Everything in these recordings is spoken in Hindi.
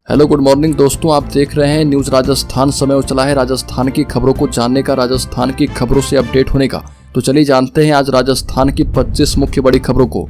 हेलो गुड मॉर्निंग दोस्तों, आप देख रहे हैं न्यूज राजस्थान। समय चला है राजस्थान की खबरों को जानने का, राजस्थान की खबरों से अपडेट होने का। तो चलिए जानते हैं आज राजस्थान की 25 मुख्य बड़ी खबरों को।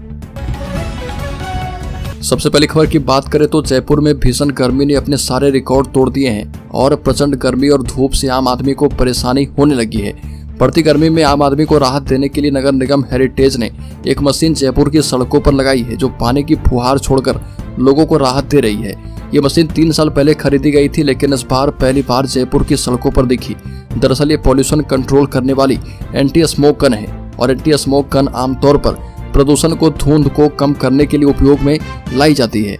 सबसे पहली खबर की बात करें तो जयपुर में भीषण गर्मी ने अपने सारे रिकॉर्ड तोड़ दिए हैं और प्रचंड गर्मी और धूप से आम आदमी को परेशानी होने लगी है। बढ़ती गर्मी में आम आदमी को राहत देने के लिए नगर निगम हेरिटेज ने एक मशीन जयपुर की सड़कों पर लगाई है जो पानी की फुहार छोड़कर लोगों को राहत दे रही है। ये मशीन 3 साल पहले खरीदी गई थी, लेकिन इस बार पहली बार जयपुर की सड़कों पर दिखी। दरअसल ये पॉल्यूशन कंट्रोल करने वाली एंटी स्मोक गन है और एंटी स्मोक गन आमतौर पर प्रदूषण को धुंध को कम करने के लिए उपयोग में लाई जाती है।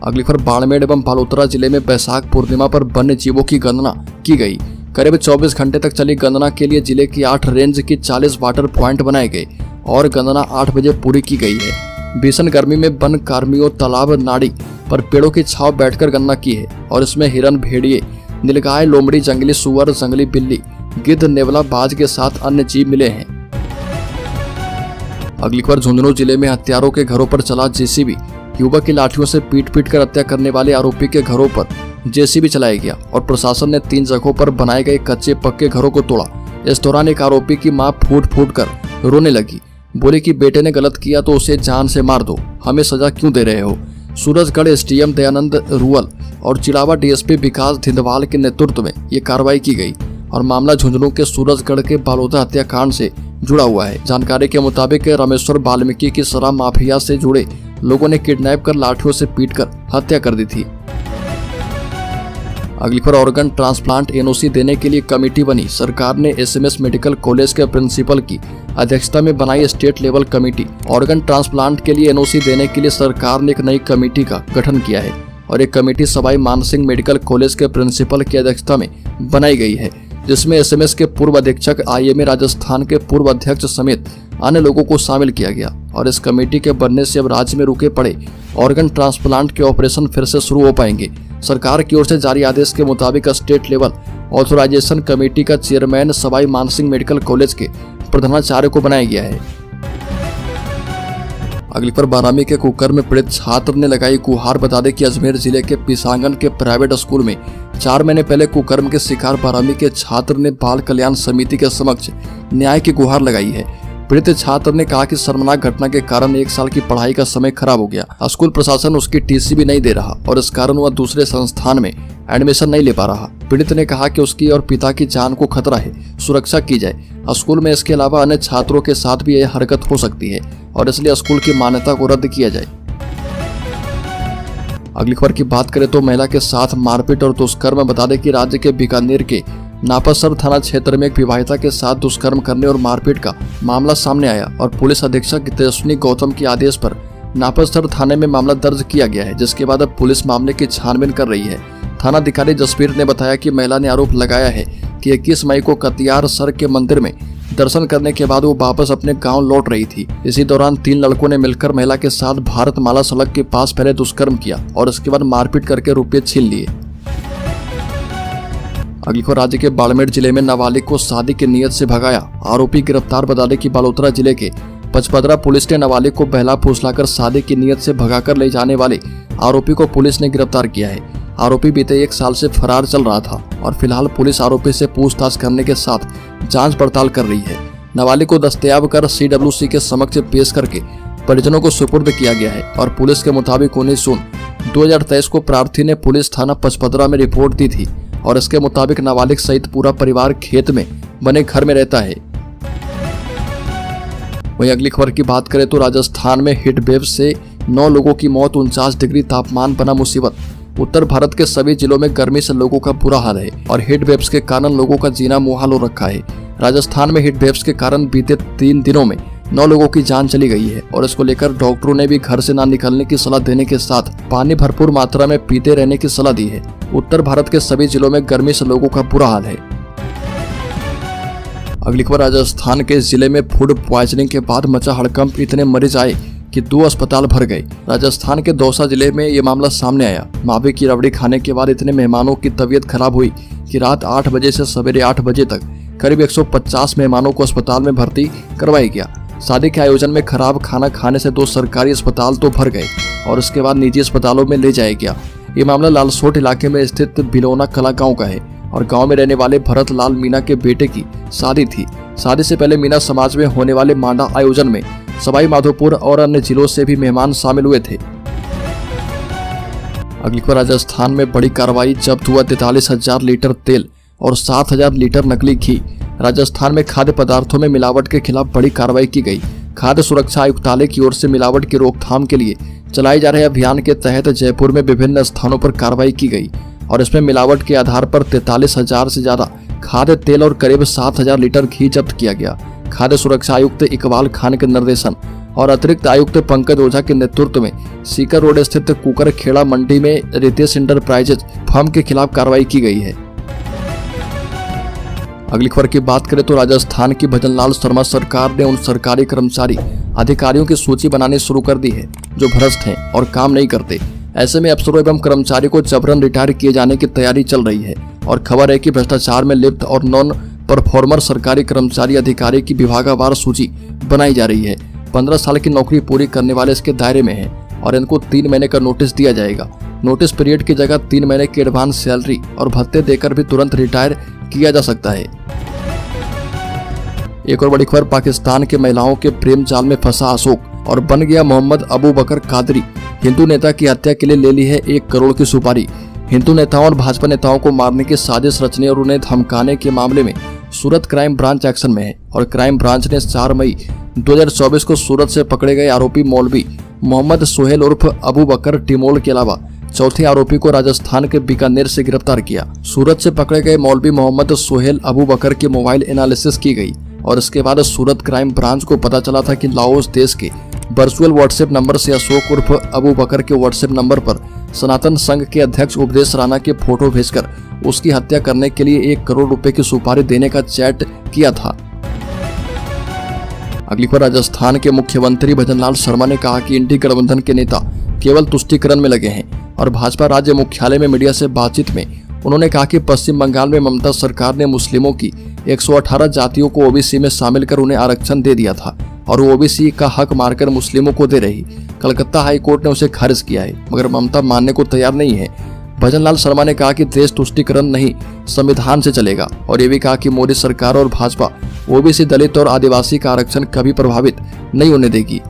अगली खबर बाड़मेर एवं बालोतरा जिले में बैसाख पूर्णिमा पर वन्य जीवों की गणना की गई। करीब 24 घंटे तक चली गणना के लिए जिले की 8 रेंज की 40 वाटर पॉइंट बनाए गए और गणना 8 बजे पूरी की गई है। भीषण गर्मी में वन कार्मियों तालाब नाड़ी पर पेड़ों की छांव बैठकर गणना की है और इसमें हिरन, भेड़िए, नीलगाय, लोमड़ी, जंगली सुअर, जंगली बिल्ली, गिद्ध, नेवला, बाज के साथ अन्य जीव मिले हैं। अगली खबर झुंझुनू जिले में हत्यारों के घरों पर चला जेसीबी। युवक की लाठियों से पीट कर हत्या करने वाले आरोपी के घरों पर जेसीबी चलाया गया और प्रशासन ने 3 जगहों पर बनाए गए कच्चे पक्के घरों को तोड़ा। इस दौरान एक आरोपी की मां फूट फूट कर रोने लगी, बोली कि बेटे ने गलत किया तो उसे जान से मार दो, हमें सजा क्यों दे रहे हो। सूरजगढ़ एसडीएम दयानंद रुअल और चिड़ावा डीएसपी विकास धिंदवाल के नेतृत्व में ये कार्रवाई की गई और मामला झुंझुनू के सूरजगढ़ के बालोदा हत्याकांड से जुड़ा हुआ है। जानकारी के मुताबिक रामेश्वर वाल्मीकि की शराब माफिया से जुड़े लोगों ने किडनैप कर लाठियों से पीटकर हत्या कर दी थी। अगली खबर ऑर्गन ट्रांसप्लांट एनओसी देने के लिए कमेटी बनी। सरकार ने एसएमएस मेडिकल कॉलेज के प्रिंसिपल की अध्यक्षता में बनाई state level committee. Organ transplant के लिए एनओसी देने के लिए सरकार ने एक नई कमेटी का गठन किया है और एक committee Sawai Mansingh medical college के प्रिंसिपल की अध्यक्षता में बनाई गई है, जिसमें एसएमएस के पूर्व अधीक्षक, आईएमए राजस्थान के पूर्व अध्यक्ष समेत अन्य लोगों को शामिल किया गया। और इस कमेटी के बनने से अब राज्य में रुके पड़े ऑर्गन ट्रांसप्लांट के ऑपरेशन फिर से शुरू हो पाएंगे। सरकार की ओर से जारी आदेश के मुताबिक स्टेट लेवल ऑथराइजेशन कमेटी का chairman Sawai Mansingh medical college के प्रधानाचार्य को बनाया गया है। अगली पर बारामी के कुकर्म में पीड़ित छात्र ने लगाई गुहार। बता दें कि अजमेर जिले के पिसांगन के प्राइवेट स्कूल में 4 महीने पहले कुकर्म के शिकार बारामी के छात्र ने बाल कल्याण समिति के समक्ष न्याय की गुहार लगाई है। पीड़ित छात्र ने कहा कि शर्मनाक घटना के कारण 1 साल की पढ़ाई का समय खराब हो गया। स्कूल प्रशासन उसकी टीसी भी नहीं दे रहा और इस कारण वह दूसरे संस्थान में एडमिशन नहीं ले पा रहा। पीड़ित ने कहा कि उसकी और पिता की जान को खतरा है, सुरक्षा की जाए। स्कूल में इसके अलावा अन्य छात्रों के साथ भी यह हरकत हो सकती है और इसलिए स्कूल की मान्यता को रद्द किया जाए। अगली खबर की बात करें तो महिला के साथ मारपीट और दुष्कर्म। बता दें कि राज्य के बीकानेर के नापासर थाना क्षेत्र में एक विवाहिता के साथ दुष्कर्म करने और मारपीट का मामला सामने आया और पुलिस अधीक्षक तेजस्विनी गौतम के आदेश पर नापासर थाने में मामला दर्ज किया गया है, जिसके बाद अब पुलिस मामले की छानबीन कर रही है। थाना अधिकारी जसवीर ने बताया कि महिला ने आरोप लगाया है कि 21 मई को कतियार सर के मंदिर में दर्शन करने के बाद वो वापस अपने गांव लौट रही थी। इसी दौरान 3 लड़कों ने मिलकर महिला के साथ भारतमाला सड़क के पास पहले दुष्कर्म किया और इसके बाद मारपीट करके रुपये छीन लिए। अगली खबर राज्य के बाड़मेर जिले में नाबालिग को शादी की नीयत से भगाया, आरोपी गिरफ्तार। बता दें कि बालोतरा जिले के पचपदरा पुलिस ने नाबालिग को बहला फुसलाकर शादी की नीयत से भगाकर ले जाने वाले आरोपी को पुलिस ने गिरफ्तार किया है। आरोपी बीते 1 साल से फरार चल रहा था और फिलहाल पुलिस आरोपी से पूछताछ करने के साथ जांच पड़ताल कर रही है। नाबालिग को दस्तयाब कर सीडब्ल्यूसी के समक्ष पेश करके परिजनों को सुपुर्द किया गया है और पुलिस के मुताबिक 19 जून 2023 को प्रार्थी ने पुलिस थाना पचपदरा में रिपोर्ट दी थी और इसके मुताबिक नाबालिग सहित पूरा परिवार खेत में बने घर में रहता है। वहीं अगली खबर की बात करें तो राजस्थान में हीट वेव से 9 लोगों की मौत। 49 डिग्री तापमान बना मुसीबत। उत्तर भारत के सभी जिलों में गर्मी से लोगों का बुरा हाल है और हीट वेव्स के कारण लोगों का जीना मुहाल हो रखा है। राजस्थान में हीट वेव्स के कारण बीते 3 दिनों में 9 लोगों की जान चली गई है और इसको लेकर डॉक्टरों ने भी घर से ना निकलने की सलाह देने के साथ पानी भरपूर मात्रा में पीते रहने की सलाह दी है। उत्तर भारत के सभी जिलों में गर्मी से लोगों का बुरा हाल है। अगली खबर राजस्थान के जिले में फूड प्वाइजनिंग के बाद मचा हड़कंप। इतने मरीज आए कि 2 अस्पताल भर गए। राजस्थान के दौसा जिले में ये मामला सामने आया। मावे की रबड़ी खाने के बाद इतने मेहमानों की तबीयत खराब हुई कि रात 8 बजे से सवेरे 8 बजे तक करीब 150 मेहमानों को अस्पताल में भर्ती करवाया गया। शादी के आयोजन में खराब खाना खाने से 2 सरकारी अस्पताल तो भर गए और उसके बाद निजी अस्पतालों में ले जाया गया। ये मामला लालसोट इलाके में स्थित बिलोना कला गांव का है और गांव में रहने वाले भरत लाल मीणा के बेटे की शादी थी। शादी से पहले मीणा समाज में होने वाले मांडा आयोजन में सवाई माधोपुर और अन्य जिलों से भी मेहमान शामिल हुए थे। अगली खबर, राजस्थान में बड़ी कार्रवाई, जब्त हुआ 43,000 लीटर तेल और 7,000 लीटर नकली घी। राजस्थान में खाद्य पदार्थों में मिलावट के खिलाफ बड़ी कार्रवाई की गई। खाद्य सुरक्षा आयुक्तालय की ओर से मिलावट की रोकथाम के लिए चलाए जा रहे अभियान के तहत जयपुर में विभिन्न स्थानों पर कार्रवाई की गई और इसमें मिलावट के आधार पर 43,000 से ज्यादा खाद्य तेल और करीब 7,000 लीटर घी जब्त किया गया। खाद्य सुरक्षा आयुक्त इकबाल खान के निर्देशन और अतिरिक्त आयुक्त पंकज ओझा के नेतृत्व में सीकर रोड स्थित कुकर खेड़ा मंडी में रितेश इंटरप्राइजेज फर्म के खिलाफ कार्रवाई की गई है। अगली खबर की बात करें तो राजस्थान की भजनलाल शर्मा सरकार ने उन सरकारी कर्मचारी अधिकारियों की सूची बनानी शुरू कर दी है जो भ्रष्ट हैं और काम नहीं करते। ऐसे में अफसरों एवं कर्मचारी को जबरन रिटायर किए जाने की तैयारी चल रही है और खबर है कि भ्रष्टाचार में लिप्त और नॉन परफॉर्मर सरकारी कर्मचारी अधिकारी की विभागवार सूची बनाई जा रही है। 15 साल की नौकरी पूरी करने वाले इसके दायरे में हैं और इनको 3 महीने का नोटिस दिया जाएगा। नोटिस पीरियड की जगह 3 महीने की एडवांस सैलरी और भत्ते देकर भी तुरंत रिटायर किया जा सकता है। एक और बड़ी खबर, पाकिस्तान के महिलाओं के प्रेम जाल में फंसा अशोक और बन गया मोहम्मद अबू बकर कादरी। हिंदू नेता की हत्या के लिए ले ली है 1 करोड़ की सुपारी। हिंदू नेताओं और भाजपा नेताओं को मारने की साजिश रचने और उन्हें धमकाने के मामले में सूरत क्राइम ब्रांच एक्शन में है और क्राइम ब्रांच ने 4 मई 2024 को सूरत से पकड़े गए आरोपी मौलवी मोहम्मद सोहेल उर्फ अबू बकर टिमोल के अलावा चौथे आरोपी को राजस्थान के बीकानेर से गिरफ्तार किया। सूरत से पकड़े गए मौलवी मोहम्मद सोहेल अबू बकर की मोबाइल एनालिसिस की गई और इसके बाद सूरत क्राइम ब्रांच को पता चला था कि लाओस देश के वर्चुअल व्हाट्सएप नंबर से अशोक उर्फ अबू बकर के व्हाट्सएप नंबर पर सनातन संघ के अध्यक्ष उपदेश राणा के फोटो भेजकर उसकी हत्या करने के लिए 1 करोड़ रुपए की सुपारी देने का चैट किया था। अगली खबर, राजस्थान के मुख्यमंत्री भजनलाल शर्मा ने कहा कि इंडी गठबंधन के नेता केवल तुष्टीकरण में लगे हैं और भाजपा राज्य मुख्यालय में मीडिया से बातचीत में उन्होंने कहा कि पश्चिम बंगाल में ममता सरकार ने मुस्लिमों की 118 जातियों को ओबीसी में शामिल कर उन्हें आरक्षण दे दिया था और वो ओबीसी का हक मारकर मुस्लिमों को दे रही। कलकत्ता हाई कोर्ट ने उसे खारिज किया है मगर ममता मानने को तैयार नहीं है। भजनलाल शर्मा ने कहा कि देश तुष्टीकरण नहीं संविधान से चलेगा और ये भी कहा कि मोदी सरकार और भाजपा ओबीसी, दलित और आदिवासी का आरक्षण कभी प्रभावित नहीं होने देगी।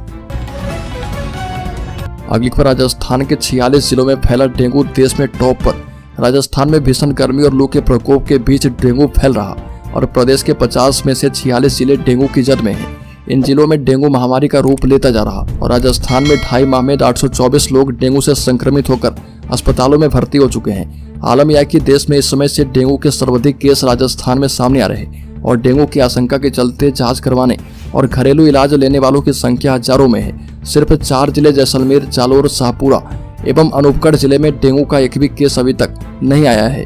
अगली खबर, राजस्थान के 46 जिलों में फैला डेंगू देश में टॉप पर। राजस्थान में भीषण गर्मी और लू के प्रकोप के बीच डेंगू फैल रहा और प्रदेश के 50 में से 46 जिले डेंगू की जद में हैं। इन जिलों में डेंगू महामारी का रूप लेता जा रहा और राजस्थान में 2.5 माह में 824 लोग डेंगू से संक्रमित होकर अस्पतालों में भर्ती हो चुके हैं। आलम यह कि देश में इस समय से डेंगू के सर्वाधिक केस राजस्थान में सामने आ रहे हैं और डेंगू की आशंका के चलते जांच करवाने और घरेलू इलाज लेने वालों की संख्या हजारों में है। सिर्फ 4 जिले जैसलमेर, जालोर, शाहपुरा एवं अनूपगढ़ जिले में डेंगू का एक भी केस अभी तक नहीं आया है।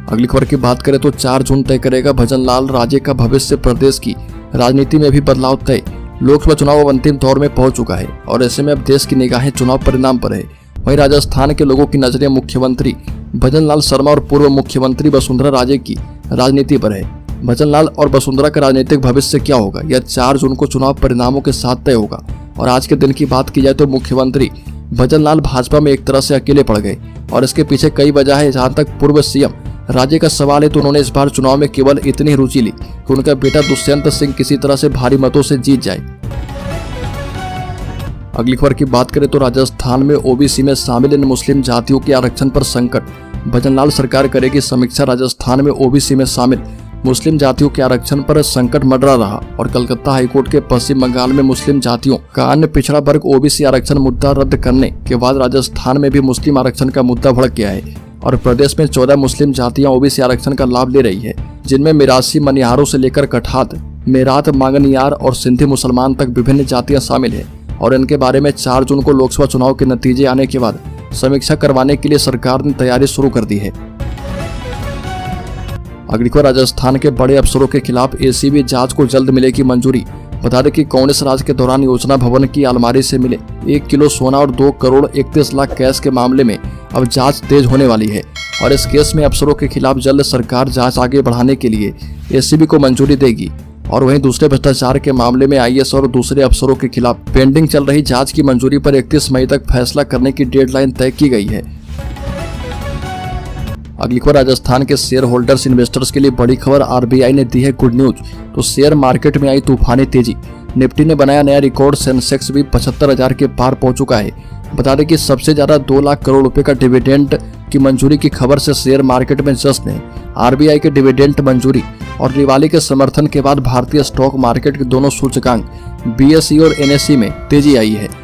अगली खबर की बात करें तो 4 जून तय करेगा भजनलाल राजे का भविष्य। प्रदेश की राजनीति में भी बदलाव तय। लोकसभा चुनाव अब अंतिम दौर में पहुंच चुका है और ऐसे में अब देश की निगाहें चुनाव परिणाम पर है। वहीं राजस्थान के लोगों की नजरें मुख्यमंत्री भजनलाल शर्मा और पूर्व मुख्यमंत्री वसुंधरा राजे की राजनीति पर है। भजनलाल और वसुंधरा का राजनीतिक भविष्य क्या होगा यह 4 जून को चुनाव परिणामों के साथ तय होगा। और आज के दिन की बात की जाए तो मुख्यमंत्री भजनलाल भाजपा में एक तरह से अकेले पड़ गए और इसके पीछे कई वजह है। जहां तक पूर्व सीएम राजे का सवाल है तो उन्होंने इस बार चुनाव में केवल इतनी रुचि ली कि उनका बेटा दुष्यंत सिंह किसी तरह से भारी मतों से जीत जाए। अगली खबर की बात करें तो राजस्थान में ओबीसी में शामिल इन मुस्लिम जातियों के आरक्षण पर संकट। भजनलाल सरकार करेगी समीक्षा। राजस्थान में ओबीसी में शामिल मुस्लिम जातियों के आरक्षण पर संकट मंडरा रहा और कलकत्ता हाईकोर्ट के पश्चिम बंगाल में मुस्लिम जातियों का अन्य पिछड़ा वर्ग ओबीसी आरक्षण मुद्दा रद्द करने के बाद राजस्थान में भी मुस्लिम आरक्षण का मुद्दा भड़क गया है और प्रदेश में 14 मुस्लिम जातियां ओबीसी आरक्षण का लाभ ले रही है, जिनमें मिरासी, मनिहारों से लेकर कठात, मेरात, मांगनियार और सिंधी मुसलमान तक विभिन्न जातियां शामिल है और इनके बारे में 4 जून को लोकसभा चुनाव के नतीजे आने के बाद समीक्षा करवाने के लिए सरकार ने तैयारी शुरू कर दी है। अगली खबर, राजस्थान के बड़े अफसरों के खिलाफ एसीबी जांच को जल्द मिलेगी मंजूरी। बता दें कि कांग्रेस राज के दौरान योजना भवन की अलमारी से मिले 1 किलो सोना और 2 करोड़ 31 लाख कैश के मामले में अब जांच तेज होने वाली है और इस केस में अफसरों के खिलाफ जल्द सरकार जांच आगे बढ़ाने के लिए एसीबी को मंजूरी देगी। और वहीं दूसरे भ्रष्टाचार के मामले में आईएएस और दूसरे अफसरों के खिलाफ पेंडिंग चल रही जांच की मंजूरी पर 31 मई तक फैसला करने की डेडलाइन तय की गई है। अगली खबर राजस्थान के शेयर होल्डर्स इन्वेस्टर्स के लिए बड़ी खबर, आरबीआई ने दी है गुड न्यूज। तो शेयर मार्केट में आई तूफानी तेजी, निफ्टी ने बनाया नया रिकॉर्ड, सेंसेक्स भी 75,000 के पार पहुंच चुका है। बता दें कि सबसे ज्यादा 2 लाख करोड़ रुपए का डिविडेंड की मंजूरी की खबर से शेयर मार्केट में जश्न है। आरबीआई के डिविडेंड मंजूरी और दिवाली के समर्थन के बाद भारतीय स्टॉक मार्केट के दोनों सूचकांक बीएसई और एनएसई में तेजी आई है।